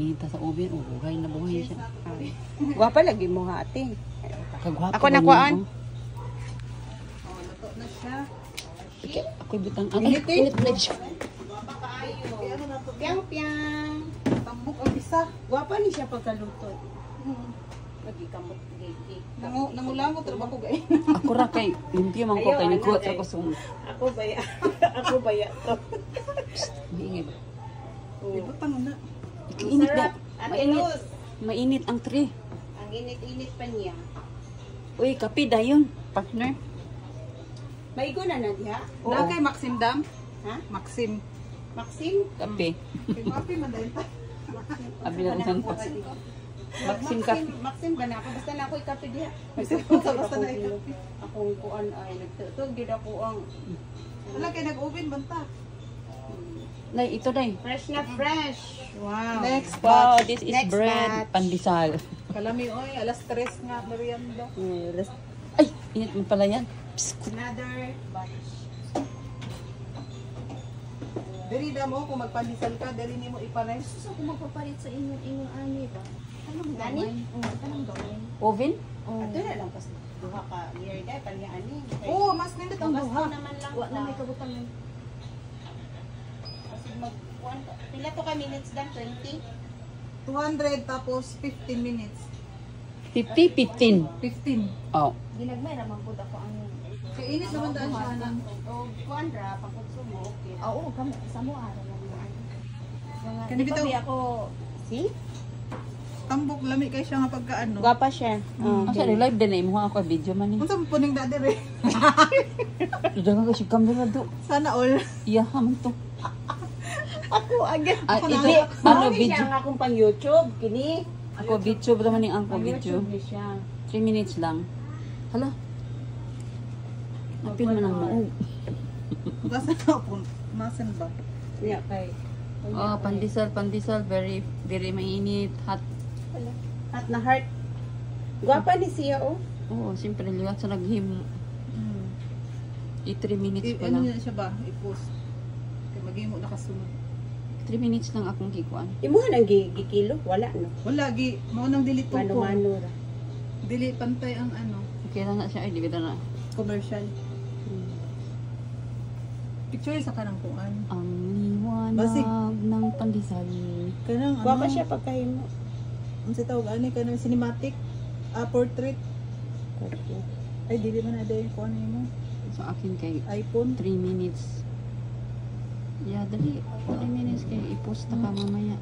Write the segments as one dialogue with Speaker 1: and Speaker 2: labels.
Speaker 1: inita sa oven. Oh, buhay na buhay siya.
Speaker 2: Gwapa lagi mo ha, ate.
Speaker 1: Kagwapo.
Speaker 2: Ako nakuhaan.
Speaker 3: Oh, luto na siya.
Speaker 1: Okay, ako'y butang. Init ulit siya.
Speaker 2: Piang-piang.
Speaker 3: Tambok ang isa.
Speaker 2: Gwapa ni siya pagkaluto. Lagi kamot gigi.
Speaker 3: Nangulangot trabaho ko gay.
Speaker 1: Ako ra kay limpyo man ko kay nagkuha sa kusong.
Speaker 2: Ako baya. Ako baya to.
Speaker 1: Ingit.
Speaker 3: Ibutang na.
Speaker 1: Init ba?
Speaker 2: Ate
Speaker 1: Mainit.
Speaker 2: Luz,
Speaker 1: Mainit ang tray.
Speaker 2: ang init-init pa niya.
Speaker 1: Uy, kape dayon, partner.
Speaker 2: Maigo na na diha?
Speaker 3: Na kay Maxim Dam?
Speaker 2: Ha?
Speaker 3: Maxim.
Speaker 2: Maxim?
Speaker 1: Kape.
Speaker 3: Kay Papi madayon ta.
Speaker 1: Abi na usan pa. Maxim kape.
Speaker 2: Maxim ba na ako? Basta na ako ikape diha.
Speaker 3: Basta na ikape.
Speaker 2: Akong kuan ay nagtutog gid ako ang
Speaker 3: Wala kay nag-oven banta.
Speaker 1: Nay, ito day.
Speaker 2: fresh na fresh. Wow.
Speaker 3: Next
Speaker 1: Wow,
Speaker 3: batch.
Speaker 1: this is
Speaker 2: Next
Speaker 1: bread.
Speaker 2: batch.
Speaker 1: Pandesal.
Speaker 3: Kalami oy, alas 3 nga merienda.
Speaker 1: Ay, init mo pala yan.
Speaker 2: Another batch.
Speaker 3: Diri da mo kung magpandisal ka, diri nimo ipares.
Speaker 4: So, kung magpapalit sa inyong ani ba? Anong
Speaker 2: Nani?
Speaker 4: gawin? Anong gawin?
Speaker 1: Oven?
Speaker 2: Ato na lang pas duha ka year day panyani.
Speaker 3: Oo, mas nindot ang
Speaker 2: Basta
Speaker 3: duha.
Speaker 2: naman lang.
Speaker 4: Wa na may kabutangan.
Speaker 2: Kasi mag pila to ka minutes dan 20.
Speaker 3: 200 tapos 15 minutes.
Speaker 1: 50, 15.
Speaker 3: 15.
Speaker 1: Oh.
Speaker 4: Ginagmay naman po ako ang...
Speaker 3: Kay init naman daan siya nang.
Speaker 2: O kuan ra pang konsumo okay.
Speaker 4: Oo, kami sa mo araw lang.
Speaker 3: Kani
Speaker 4: Di pa
Speaker 3: bitaw-
Speaker 4: di ako...
Speaker 2: See?
Speaker 3: Tambok lami kay siya nga pagkaano.
Speaker 2: Gwapa siya.
Speaker 1: Asa live din na imo ako video man ni.
Speaker 3: Unsa mo puning da diri?
Speaker 1: Dagan ka si camera do.
Speaker 3: Sana all.
Speaker 1: Iya man to.
Speaker 2: Ako agad.
Speaker 1: Ah,
Speaker 3: Ako
Speaker 1: ito,
Speaker 3: na-
Speaker 1: ano
Speaker 2: Mao ni
Speaker 1: video?
Speaker 2: siya nga akong pang YouTube kini.
Speaker 1: Ako video ba naman yung ako
Speaker 2: Pang
Speaker 1: video?
Speaker 2: YouTube ni siya.
Speaker 1: 3 minutes lang. Hala. Apil man ang maog.
Speaker 3: Gasa na po. Masan ba?
Speaker 2: Niya kay.
Speaker 1: Oh, pandesal, very mainit, hot.
Speaker 2: At na heart. Gwapa ni siya oh.
Speaker 1: Oo, siyempre liwat sa naghimo. 3 minutes pa
Speaker 3: Ano
Speaker 1: lang.
Speaker 3: niya siya ba? I-post. Kay maghimo nakasunod.
Speaker 1: 3 minutes lang akong kikuan.
Speaker 2: Imo nang gigikilo wala no.
Speaker 3: Wala gi mao nang dili to ko.
Speaker 2: Mano-mano ra.
Speaker 3: Dili pantay ang ano,
Speaker 1: Okay lang na siya, ay di kita na.
Speaker 3: commercial. Picture sa kanang kuan.
Speaker 1: Ang liwanag
Speaker 3: Basig.
Speaker 1: ng pandesal.
Speaker 3: Kanang
Speaker 2: Gwapa siya pagkahimo.
Speaker 3: Unsa tawag ani kanang cinematic portrait. Ay dili man na day kuan nimo.
Speaker 1: Sa akin kay
Speaker 3: iPhone.
Speaker 1: 3 minutes. Yeah, dali. 3 minutes kay i-post na ka mamaya.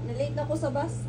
Speaker 4: Na-late na ako sa bus.